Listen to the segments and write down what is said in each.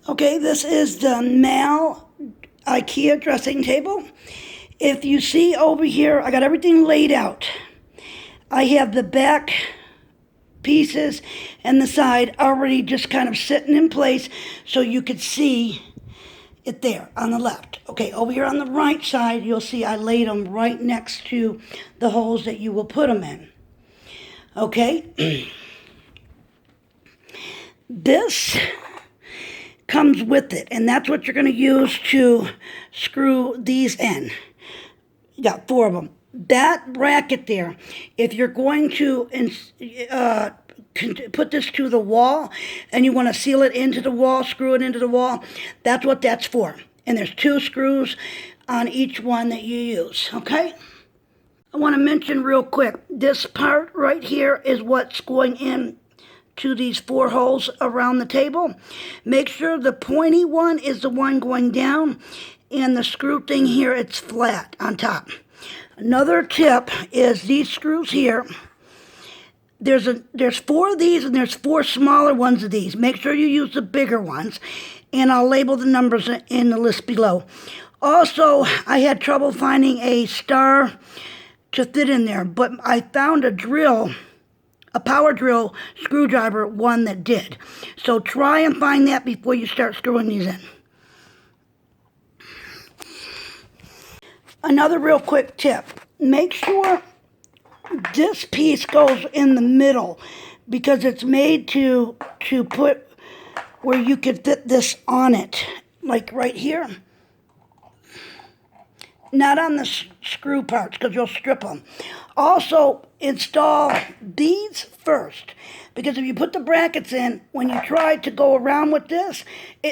Okay, this is the Malm Ikea dressing table. If you see over here, I got everything laid out. I have the back pieces and the side already just kind of sitting in place so you could see it there on the left. Okay, over here on the right side, you'll see I laid them right next to the holes that you will put them in. Okay, this comes with it, and that's what you're going to use to screw these in. You got 4 of them. That bracket there, if you're going to put this to the wall and you want to seal it into the wall, screw it into the wall, that's what that's for. And there's 2 screws on each one that you use, okay? I want to mention real quick, this part right here is what's going in to these 4 holes around the table. Make sure the pointy one is the one going down, and the screw thing here, it's flat on top. Another tip is these screws here. There's 4 of these, and there's 4 smaller ones of these. Make sure you use the bigger ones, and I'll label the numbers in the list below. Also, I had trouble finding a star to fit in there, but I found a power drill screwdriver one that did. So try and find that before you start screwing these in. Another real quick tip, make sure this piece goes in the middle because it's made to put where you could fit this on it, like right here. Not on the screw parts because you'll strip them. Also, install these first because if you put the brackets in, when you try to go around with this,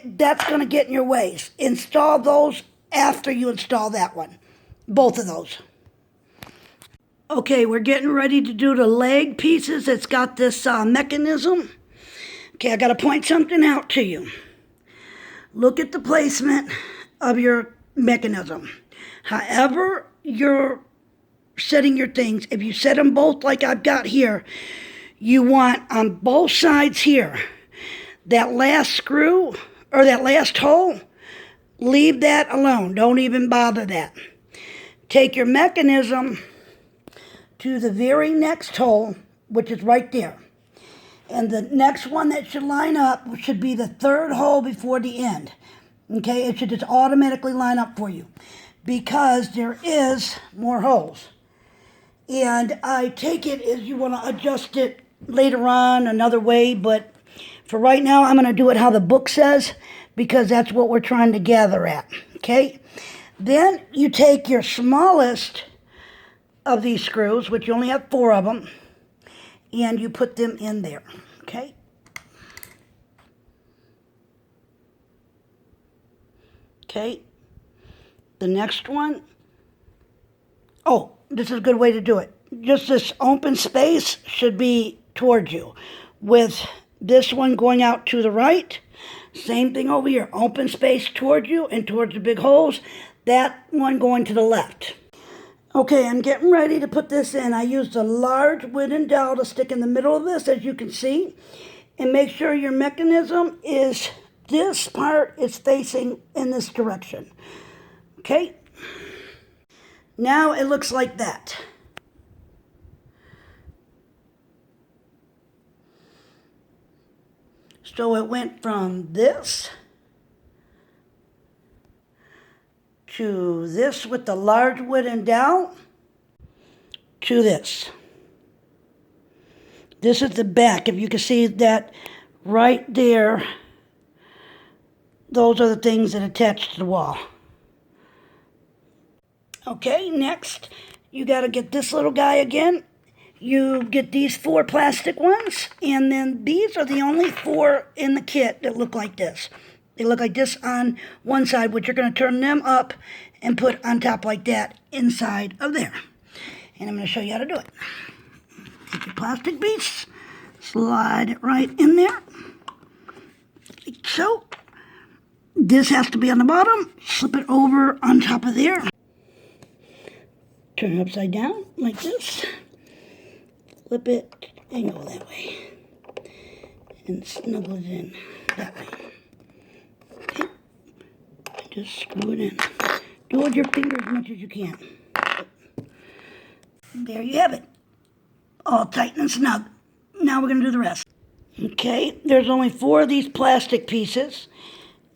that's going to get in your way. Install those after you install that one. Both of those. Okay, we're getting ready to do the leg pieces. It's got this mechanism. Okay, I got to point something out to you. Look at the placement of your mechanism. However you're setting your things, if you set them both like I've got here, you want on both sides here, that last screw or that last hole, leave that alone. Don't even bother that. Take your mechanism to the very next hole, which is right there. And the next one that should line up should be the 3rd hole before the end. Okay, it should just automatically line up for you because there is more holes. And I take it as you want to adjust it later on another way, but for right now I'm going to do it how the book says because that's what we're trying to gather at. Okay, then you take your smallest of these screws, which you only have 4 of them, and you put them in there. Okay, the next one, this is a good way to do it. Just this open space should be towards you, with this one going out to the right. Same thing over here, open space towards you and towards the big holes. That one going to the left. Okay, I'm getting ready to put this in. I used a large wooden dowel to stick in the middle of this, as you can see. And make sure your mechanism is, this part is facing in this direction. Okay? Now it looks like that. So it went from this to this with the large wooden dowel to this. This is the back. If you can see that right there, those are the things that attach to the wall. Okay, next, you got to get this little guy again. You get these 4 plastic ones, and then these are the only 4 in the kit that look like this. They look like this on one side, which you're going to turn them up and put on top like that inside of there. And I'm going to show you how to do it. Take your plastic piece, slide it right in there, like so. This has to be on the bottom. Slip it over on top of there. Turn it upside down like this. Flip it and go that way. And snuggle it in that way. Just screw it in. Do it with your finger as much as you can. There you have it. All tight and snug. Now we're going to do the rest. Okay, there's only 4 of these plastic pieces.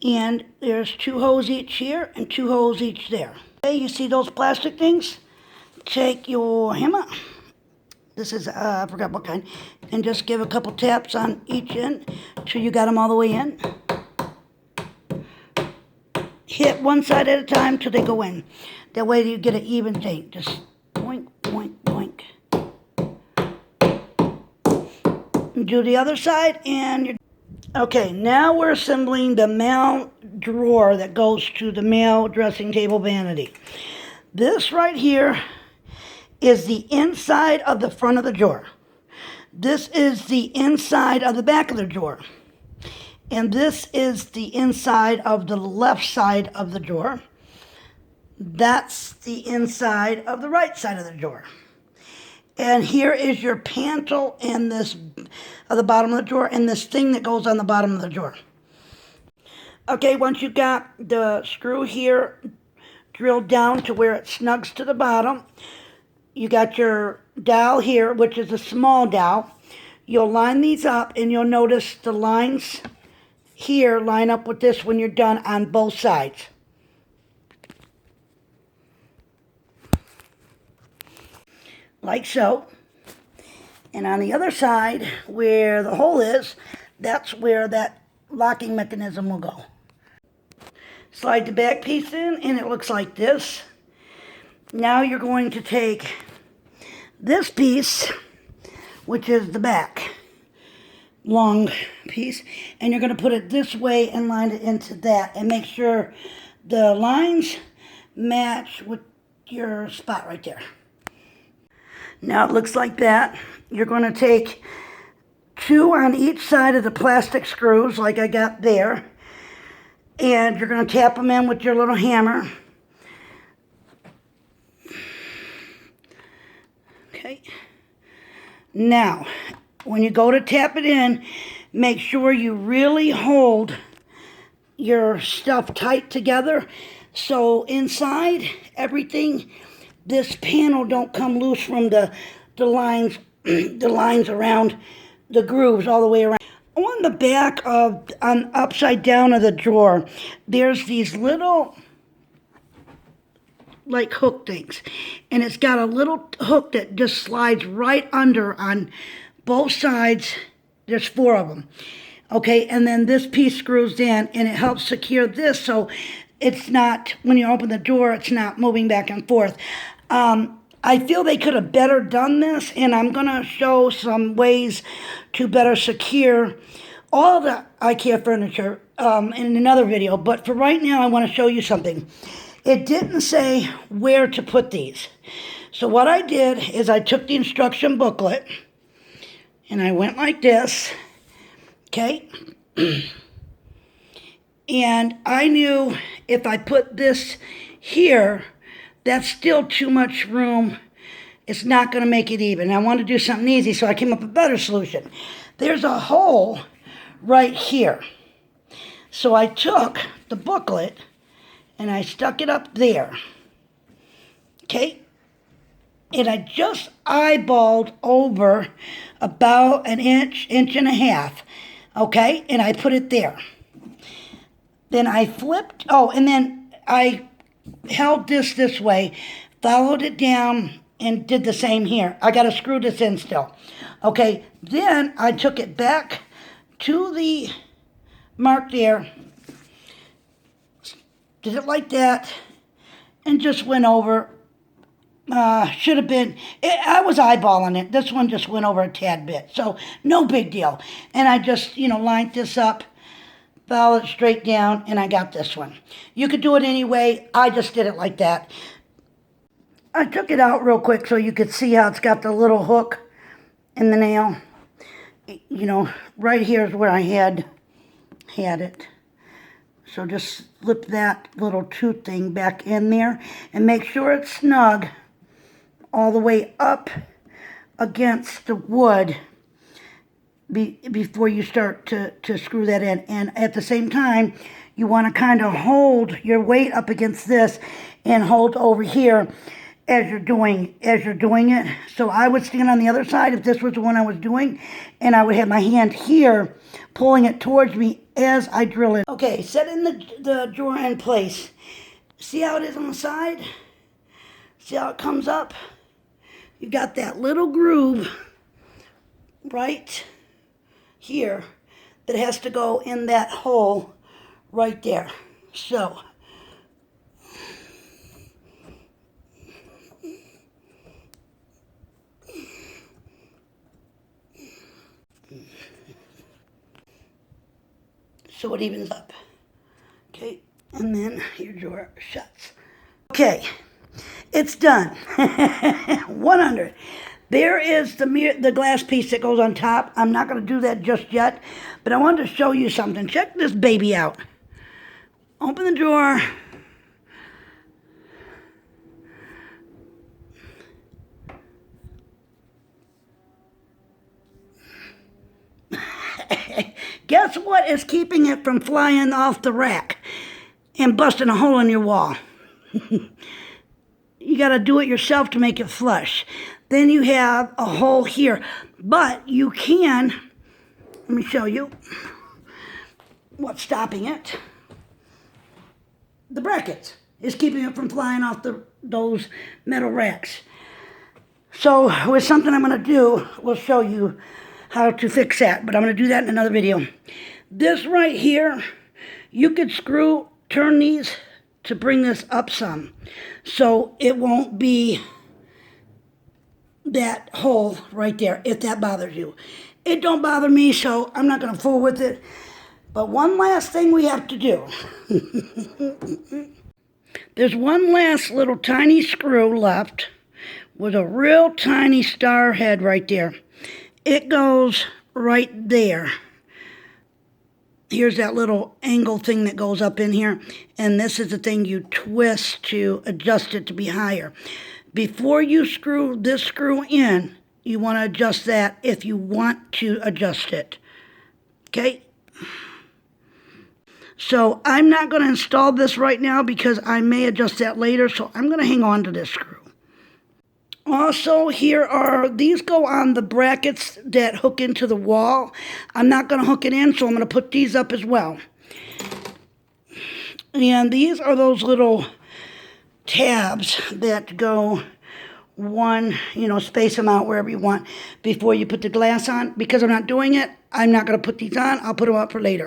And there's 2 holes each here and 2 holes each there. Okay, you see those plastic things? Take your hammer. This is, I forgot what kind. And just give a couple taps on each end till you got them all the way in. Hit one side at a time till they go in. That way you get an even thing. Just boink, boink, boink. Do the other side and you're... Okay, now we're assembling the male drawer that goes to the male dressing table vanity. This right here is the inside of the front of the drawer. This is the inside of the back of the drawer. And this is the inside of the left side of the drawer. That's the inside of the right side of the drawer. And here is your panel and this at the bottom of the drawer and this thing that goes on the bottom of the drawer. Okay, once you got the screw here drilled down to where it snugs to the bottom, you got your dowel here, which is a small dowel. You'll line these up and you'll notice the lines here line up with this when you're done on both sides. Like so. And on the other side, where the hole is, that's where that locking mechanism will go. Slide the back piece in, and it looks like this. Now you're going to take this piece, which is the back long piece, and you're going to put it this way and line it into that, and make sure the lines match with your spot right there. Now it looks like that. You're going to take 2 on each side of the plastic screws like I got there. And you're going to tap them in with your little hammer. Okay. Now, when you go to tap it in, make sure you really hold your stuff tight together. So inside, everything... This panel don't come loose from the lines the lines around the grooves all the way around. On the back of upside down of the drawer, there's these little like hook things, and it's got a little hook that just slides right under on both sides. There's 4 of them. Okay, and then this piece screws in, and it helps secure this so it's not, when you open the door, it's not moving back and forth. I feel they could have better done this, and I'm going to show some ways to better secure all the IKEA furniture in another video. But for right now, I want to show you something. It didn't say where to put these. So what I did is I took the instruction booklet, and I went like this, okay? And I knew if I put this here, that's still too much room. It's not going to make it even. I want to do something easy, so I came up with a better solution. There's a hole right here. So I took the booklet and I stuck it up there. Okay? And I just eyeballed over about an inch, inch and a half. Okay? And I put it there. Then I flipped, and then I held this way, followed it down, and did the same here. I got to screw this in still. Okay, then I took it back to the mark there, did it like that, and just went over. Should have been, I was eyeballing it. This one just went over a tad bit, so no big deal. And I just, lined this up, followed it straight down, and I got this one. You could do it anyway. I just did it like that. I took it out real quick so you could see how it's got the little hook in the nail. Right here is where I had it. So just slip that little tooth thing back in there and make sure it's snug all the way up against the wood before you start to screw that in. And at the same time, you want to kind of hold your weight up against this and hold over here as you're doing it. So I would stand on the other side if this was the one I was doing, and I would have my hand here pulling it towards me as I drill it. Okay, setting the drawer in place. See how it is on the side? See how it comes up? You got that little groove right here that has to go in that hole right there. So it evens up. Okay, and then your drawer shuts. Okay, it's done. 100. There is the glass piece that goes on top. I'm not going to do that just yet, but I wanted to show you something. Check this baby out. Open the drawer. Guess what is keeping it from flying off the rack and busting a hole in your wall? You got to do it yourself to make it flush. Then you have a hole here. But you can, let me show you what's stopping it. The brackets is keeping it from flying off those metal racks. So with something I'm going to do, we'll show you how to fix that. But I'm going to do that in another video. This right here, you could turn these to bring this up some. So it won't be that hole right there, if that bothers you. It don't bother me, so I'm not going to fool with it. But one last thing we have to do. There's one last little tiny screw left with a real tiny star head right there. It goes right there. Here's that little angle thing that goes up in here, and this is the thing you twist to adjust it to be higher. Before you screw this screw in, you want to adjust that if you want to adjust it. Okay? So I'm not going to install this right now because I may adjust that later, so I'm going to hang on to this screw. Also, these go on the brackets that hook into the wall. I'm not going to hook it in, so I'm going to put these up as well. And these are those little tabs that go space them out wherever you want before you put the glass on. Because I'm not doing it, I'm not going to put these on. I'll put them up for later.